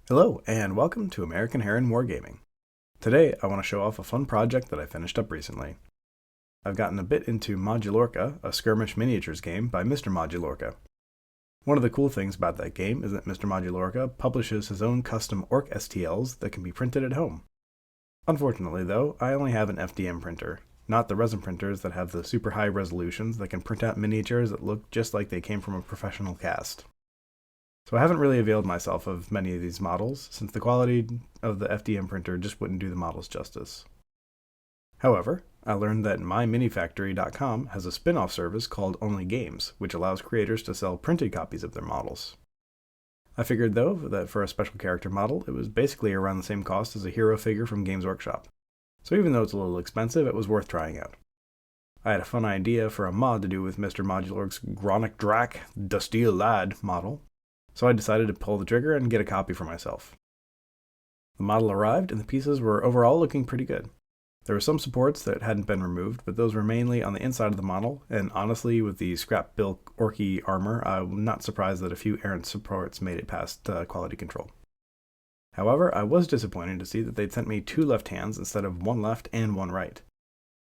Hello, and welcome to American Heron Wargaming. Today, I want to show off a fun project that I finished up recently. I've gotten a bit into Modulorka, a skirmish miniatures game by Mr. Modulorka. One of the cool things about that game is that Mr. Modulorka publishes his own custom Orc STLs that can be printed at home. Unfortunately, though, I only have an FDM printer, not the resin printers that have the super high resolutions that can print out miniatures that look just like they came from a professional cast. So I haven't really availed myself of many of these models, since the quality of the FDM printer just wouldn't do the models justice. However, I learned that myminifactory.com has a spin-off service called Only Games, which allows creators to sell printed copies of their models. I figured, though, that for a special character model, it was basically around the same cost as a hero figure from Games Workshop. So even though it's a little expensive, it was worth trying out. I had a fun idea for a mod to do with Mr. Modulork's Gronic Drac, the Steel Lad model, so I decided to pull the trigger and get a copy for myself. The model arrived, and the pieces were overall looking pretty good. There were some supports that hadn't been removed, but those were mainly on the inside of the model, and honestly, with the scrap-built Orky armor, I'm not surprised that a few errant supports made it past quality control. However, I was disappointed to see that they'd sent me 2 left hands instead of 1 left and 1 right.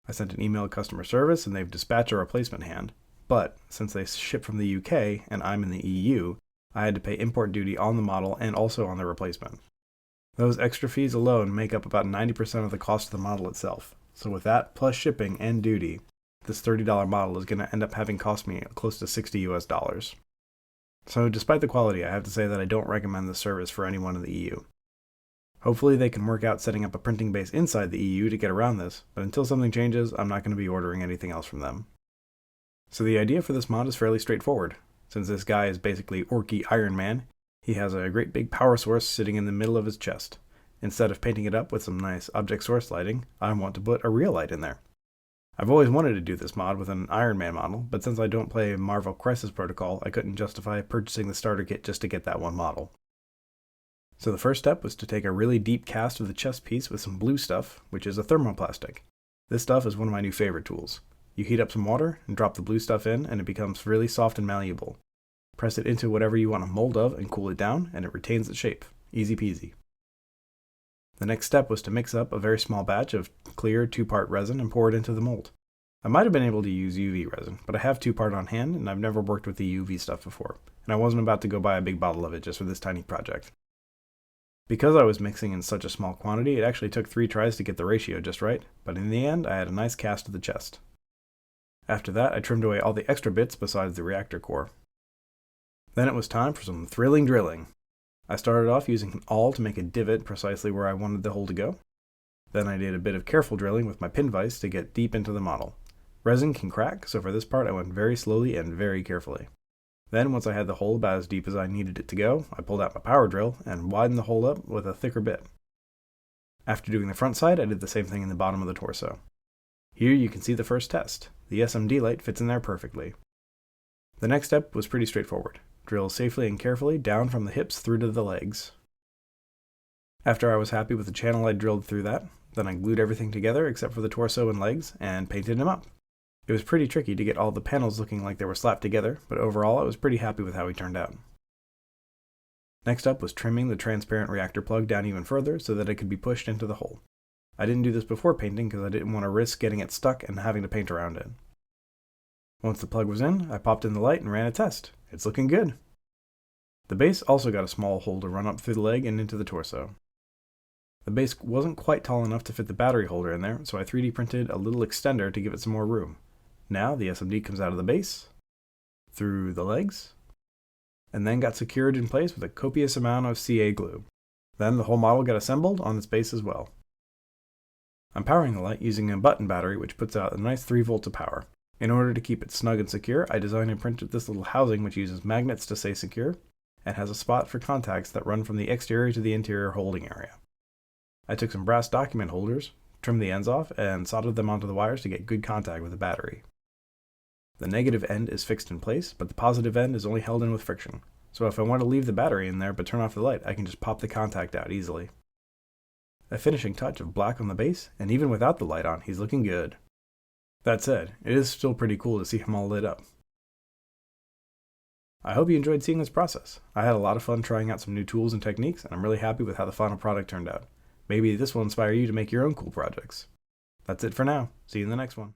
I sent an email to customer service, and they've dispatched a replacement hand, but since they ship from the UK and I'm in the EU, I had to pay import duty on the model and also on the replacement. Those extra fees alone make up about 90% of the cost of the model itself, so with that plus shipping and duty, this $30 model is going to end up having cost me close to $60 US. So despite the quality, I have to say that I don't recommend this service for anyone in the EU. Hopefully they can work out setting up a printing base inside the EU to get around this, but until something changes, I'm not going to be ordering anything else from them. So the idea for this mod is fairly straightforward. Since this guy is basically Orky Iron Man, he has a great big power source sitting in the middle of his chest. Instead of painting it up with some nice object source lighting, I want to put a real light in there. I've always wanted to do this mod with an Iron Man model, but since I don't play Marvel Crisis Protocol, I couldn't justify purchasing the starter kit just to get that one model. So the first step was to take a really deep cast of the chest piece with some blue stuff, which is a thermoplastic. This stuff is one of my new favorite tools. You heat up some water and drop the blue stuff in, and it becomes really soft and malleable. Press it into whatever you want a mold of and cool it down, and it retains its shape. Easy peasy. The next step was to mix up a very small batch of clear 2-part resin and pour it into the mold. I might have been able to use UV resin, but I have 2-part on hand, and I've never worked with the UV stuff before, and I wasn't about to go buy a big bottle of it just for this tiny project. Because I was mixing in such a small quantity, it actually took 3 tries to get the ratio just right, but in the end, I had a nice cast of the chest. After that, I trimmed away all the extra bits besides the reactor core. Then it was time for some thrilling drilling. I started off using an awl to make a divot precisely where I wanted the hole to go. Then I did a bit of careful drilling with my pin vise to get deep into the model. Resin can crack, so for this part I went very slowly and very carefully. Then once I had the hole about as deep as I needed it to go, I pulled out my power drill and widened the hole up with a thicker bit. After doing the front side, I did the same thing in the bottom of the torso. Here you can see the first test. The SMD light fits in there perfectly. The next step was pretty straightforward. Drill safely and carefully down from the hips through to the legs. After I was happy with the channel I drilled through that, then I glued everything together except for the torso and legs and painted him up. It was pretty tricky to get all the panels looking like they were slapped together, but overall I was pretty happy with how he turned out. Next up was trimming the transparent reactor plug down even further so that it could be pushed into the hole. I didn't do this before painting because I didn't want to risk getting it stuck and having to paint around it. Once the plug was in, I popped in the light and ran a test. It's looking good. The base also got a small hole to run up through the leg and into the torso. The base wasn't quite tall enough to fit the battery holder in there, so I 3D printed a little extender to give it some more room. Now the SMD comes out of the base, through the legs, and then got secured in place with a copious amount of CA glue. Then the whole model got assembled on its base as well. I'm powering the light using a button battery which puts out a nice 3 volts of power. In order to keep it snug and secure, I designed and printed this little housing which uses magnets to stay secure, and has a spot for contacts that run from the exterior to the interior holding area. I took some brass document holders, trimmed the ends off, and soldered them onto the wires to get good contact with the battery. The negative end is fixed in place, but the positive end is only held in with friction, so if I want to leave the battery in there but turn off the light, I can just pop the contact out easily. A finishing touch of black on the base, and even without the light on, he's looking good. That said, it is still pretty cool to see him all lit up. I hope you enjoyed seeing this process. I had a lot of fun trying out some new tools and techniques, and I'm really happy with how the final product turned out. Maybe this will inspire you to make your own cool projects. That's it for now. See you in the next one.